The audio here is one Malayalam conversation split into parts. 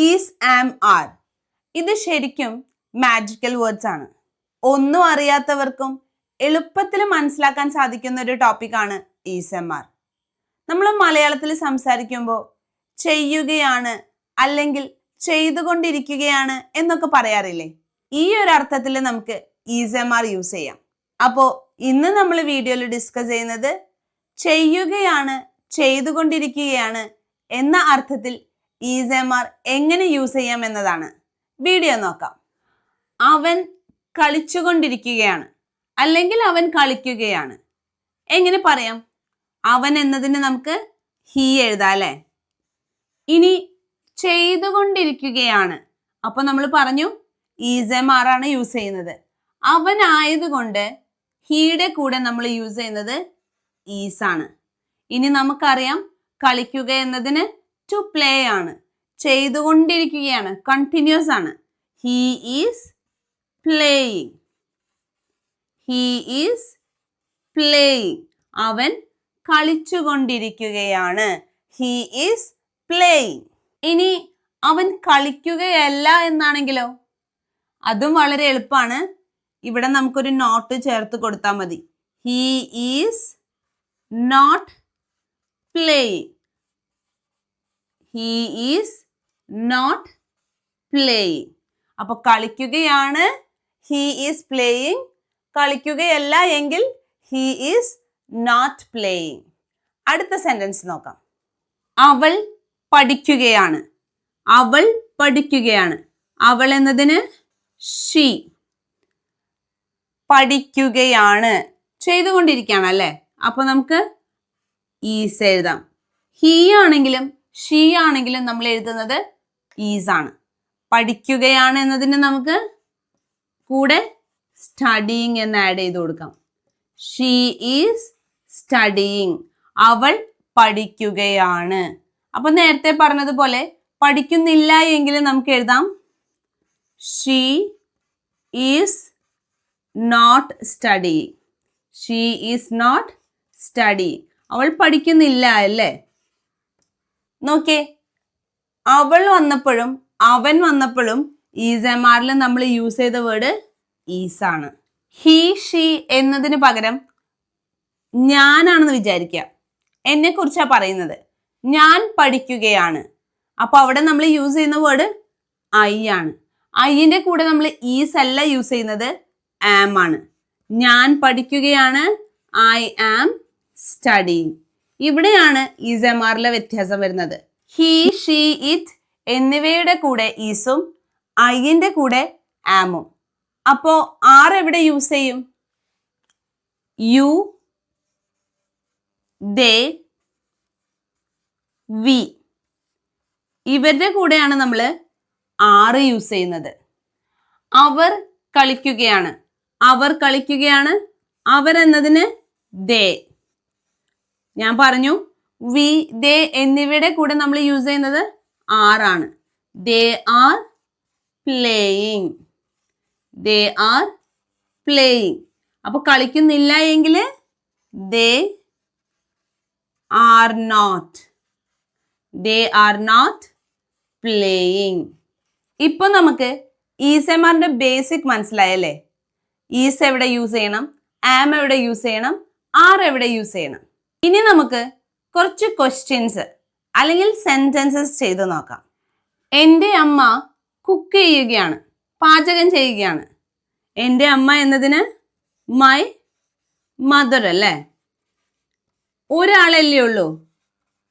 Is, am, R. ഇത് ശരിക്കും മാജിക്കൽ വേർഡ്സ് ആണ്. ഒന്നും അറിയാത്തവർക്കും എളുപ്പത്തിൽ മനസ്സിലാക്കാൻ സാധിക്കുന്ന ഒരു ടോപ്പിക്കാണ് ഈസ്, എം, ആർ. നമ്മൾ മലയാളത്തിൽ സംസാരിക്കുമ്പോൾ ചെയ്യുകയാണ് അല്ലെങ്കിൽ ചെയ്തുകൊണ്ടിരിക്കുകയാണ് എന്നൊക്കെ പറയാറില്ലേ? ഈ ഒരു അർത്ഥത്തിൽ നമുക്ക് ഈസ്, എം, ആർ യൂസ് ചെയ്യാം. അപ്പോൾ ഇന്ന് നമ്മൾ വീഡിയോയിൽ ഡിസ്കസ് ചെയ്യുന്നത് ചെയ്യുകയാണ്, ചെയ്തുകൊണ്ടിരിക്കുകയാണ് എന്ന അർത്ഥത്തിൽ ഈസ്, എം, ആർ എങ്ങനെ യൂസ് ചെയ്യാം എന്നതാണ്. വീഡിയോ നോക്കാം. അവൻ കളിച്ചുകൊണ്ടിരിക്കുകയാണ് അല്ലെങ്കിൽ അവൻ കളിക്കുകയാണ്. എങ്ങനെ പറയാം? അവൻ എന്നതിന് നമുക്ക് ഹീ എഴുതാം അല്ലേ? ഇനി ചെയ്തുകൊണ്ടിരിക്കുകയാണ്, അപ്പൊ നമ്മൾ പറഞ്ഞു ഈസ്, എം, ആർ ആണ് യൂസ് ചെയ്യുന്നത്. അവൻ ആയതുകൊണ്ട് ഹീയുടെ കൂടെ നമ്മൾ യൂസ് ചെയ്യുന്നത് ഈസ് ആണ്. ഇനി നമുക്കറിയാം കളിക്കുക എന്നതിന് ടു പ്ലേ ആണ്. ചെയ്തുകൊണ്ടിരിക്കുകയാണ്, കണ്ടിന്യൂസ് ആണ്. He is playing. He is playing. അവൻ കളിച്ചുകൊണ്ടിരിക്കുകയാണ്. He is playing. ഇനി അവൻ കളിക്കുകയല്ല എന്നാണെങ്കിലോ? അതും വളരെ എളുപ്പമാണ്. ഇവിടെ നമുക്കൊരു നോട്ട് ചേർത്ത് കൊടുത്താൽ മതി. He is not playing. He is not playing. അപ്പൊ കളിക്കുകയാണ്, ഹീ ഈസ് പ്ലേയിങ്. കളിക്കുകയല്ല എങ്കിൽ ഹീ ഈസ് നോട്ട് പ്ലേയിങ്. അടുത്ത സെന്റൻസ് നോക്കാം. അവൾ പഠിക്കുകയാണ്. അവൾ പഠിക്കുകയാണ്. അവൾ എന്നതിന് ഷീ. പഠിക്കുകയാണ്, ചെയ്തുകൊണ്ടിരിക്കുകയാണ് അല്ലേ? അപ്പൊ നമുക്ക് ഈസ് എഴുതാം. ഹീ ആണെങ്കിലും ഷീ ആണെങ്കിലും നമ്മൾ എഴുതുന്നത് ഈസ് ആണ്. പഠിക്കുകയാണ് എന്നതിന് നമുക്ക് കൂടെ സ്റ്റഡിയിങ് എന്ന് ആഡ് ചെയ്ത് കൊടുക്കാം. She is studying. അവൾ പഠിക്കുകയാണ്. അപ്പൊ നേരത്തെ പറഞ്ഞതുപോലെ പഠിക്കുന്നില്ല എങ്കിൽ നമുക്ക് എഴുതാം she is not studying. She is not studying. അവൾ പഠിക്കുന്നില്ല അല്ലേ? നോക്കേ, അവൾ വന്നപ്പോഴും അവൻ വന്നപ്പോഴും ഈസ്, എം, ആറിൽ നമ്മൾ യൂസ് ചെയ്ത വേർഡ് ഈസ് ആണ്. ഹീ, ഷീ എന്നതിന് പകരം ഞാനാണെന്ന് വിചാരിക്കുക. എന്നെ കുറിച്ചാണ് പറയുന്നത്. ഞാൻ പഠിക്കുകയാണ്. അപ്പൊ അവിടെ നമ്മൾ യൂസ് ചെയ്യുന്ന വേർഡ് ഐ ആണ്. ഐന്റെ കൂടെ നമ്മൾ ഈസ് അല്ല യൂസ് ചെയ്യുന്നത്, ആം ആണ്. ഞാൻ പഠിക്കുകയാണ്, ഐ ആം സ്റ്റഡിയിങ്. ഇവിടെയാണ് ഈസ്, എം, ആറിലെ വ്യത്യാസം വരുന്നത്. ഹീ, ഷീ, ഇറ്റ് എന്നിവയുടെ കൂടെ ഈസും ഐന്റെ കൂടെ ആമും. അപ്പോ ആർ എവിടെ യൂസ് ചെയ്യും? യു, ദേ, വി ഇവരുടെ കൂടെയാണ് നമ്മൾ ആറ് യൂസ് ചെയ്യുന്നത്. അവർ കളിക്കുകയാണ്. അവർ കളിക്കുകയാണ്. അവർ എന്നതിന് ദേ. ഞാൻ പറഞ്ഞു വി, ദേ എന്നിവയുടെ കൂടെ നമ്മൾ യൂസ് ചെയ്യുന്നത് ആറാണ്. They are playing. They are playing. അപ്പൊ കളിക്കുന്നില്ല എങ്കിൽ they are not. They are not playing. ഇപ്പൊ നമുക്ക് ഈസ്, എം, ആറിന്റെ ബേസിക് മനസ്സിലായല്ലേ? ഈസ് എവിടെ യൂസ് ചെയ്യണം, ആം എവിടെ യൂസ് ചെയ്യണം, ആർ എവിടെ യൂസ് ചെയ്യണം. ഇനി നമുക്ക് കുറച്ച് ക്വസ്റ്റ്യൻസ് അല്ലെങ്കിൽ സെന്റൻസസ് ചെയ്ത് നോക്കാം. എൻ്റെ അമ്മ കുക്ക് ചെയ്യുകയാണ്, പാചകം ചെയ്യുകയാണ്. എൻ്റെ അമ്മ എന്നതിന് മൈ മദർ അല്ലേ? ഒരാളല്ലേ ഉള്ളൂ.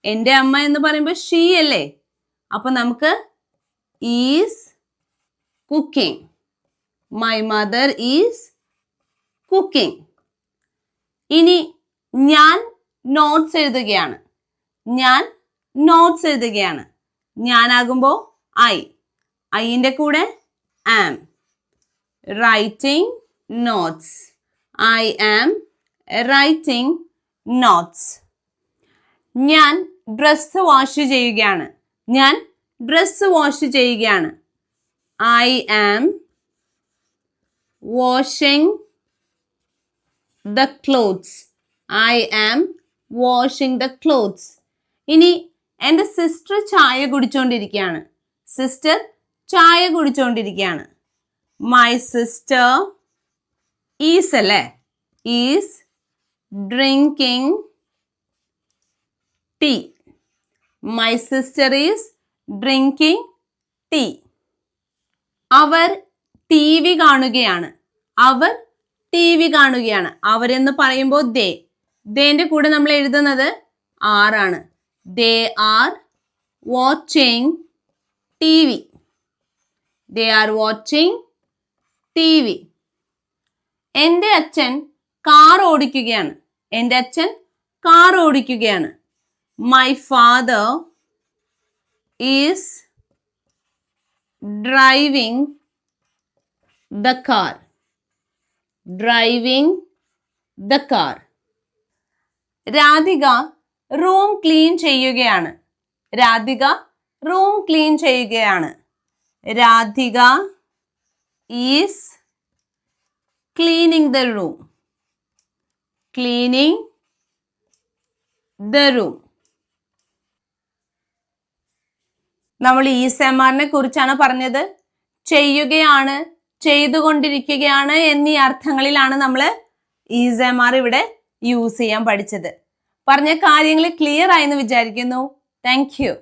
എൻ്റെ അമ്മ എന്ന് പറയുമ്പോൾ ഷീ അല്ലേ? അപ്പൊ നമുക്ക് is cooking. My mother is cooking. ഇനി ഞാൻ നോട്ട്സ് എഴുതുകയാണ്. ഞാൻ നോട്ട്സ് എഴുതുകയാണ്. ഞാനാകുമ്പോൾ ഐന്റെ കൂടെ am. Writing notes. I am writing notes. ഞാൻ ഡ്രസ്സ് വാഷ് ചെയ്യുകയാണ്. ഞാൻ ഡ്രസ്സ് വാഷ് ചെയ്യുകയാണ്. I am washing the clothes. I am washing the clothes. ഇനി എൻ്റെ സിസ്റ്റർ ചായ കുടിച്ചുകൊണ്ടിരിക്കുകയാണ്. സിസ്റ്റർ ചായ കുടിച്ചുകൊണ്ടിരിക്കുകയാണ്. മൈ സിസ്റ്റർ ഈസ് അല്ലേ, is drinking tea. My sister is drinking tea. അവർ ടി വി കാണുകയാണ്. അവർ ടി വി കാണുകയാണ്. അവരെന്ന് പറയുമ്പോൾ ദേ, ദേന്റെ കൂടെ നമ്മൾ എഴുതുന്നത് ആറാണ്. They are watching TV. They are watching TV. എൻ്റെ അച്ഛൻ കാർ ഓടിക്കുകയാണ്. എൻ്റെ അച്ഛൻ കാർ ഓടിക്കുകയാണ്. My father is driving the car. Driving the car. Radhika room clean ചെയ്യുകയാണ്. രാധിക റൂം ക്ലീൻ ചെയ്യുകയാണ്. Radhika is cleaning the room. Cleaning the room. നമ്മൾ ഈസെമാറിനെ കുറിച്ചാണ് പറഞ്ഞത്. ചെയ്യുകയാണ്, ചെയ്തുകൊണ്ടിരിക്കുകയാണ് എന്നീ അർത്ഥങ്ങളിലാണ് നമ്മൾ ഈസെമാർ ഇവിടെ യൂസ് ചെയ്യാൻ പഠിച്ചത്. പറഞ്ഞ കാര്യങ്ങൾ ക്ലിയർ ആയെന്ന് വിചാരിക്കുന്നു. Thank you.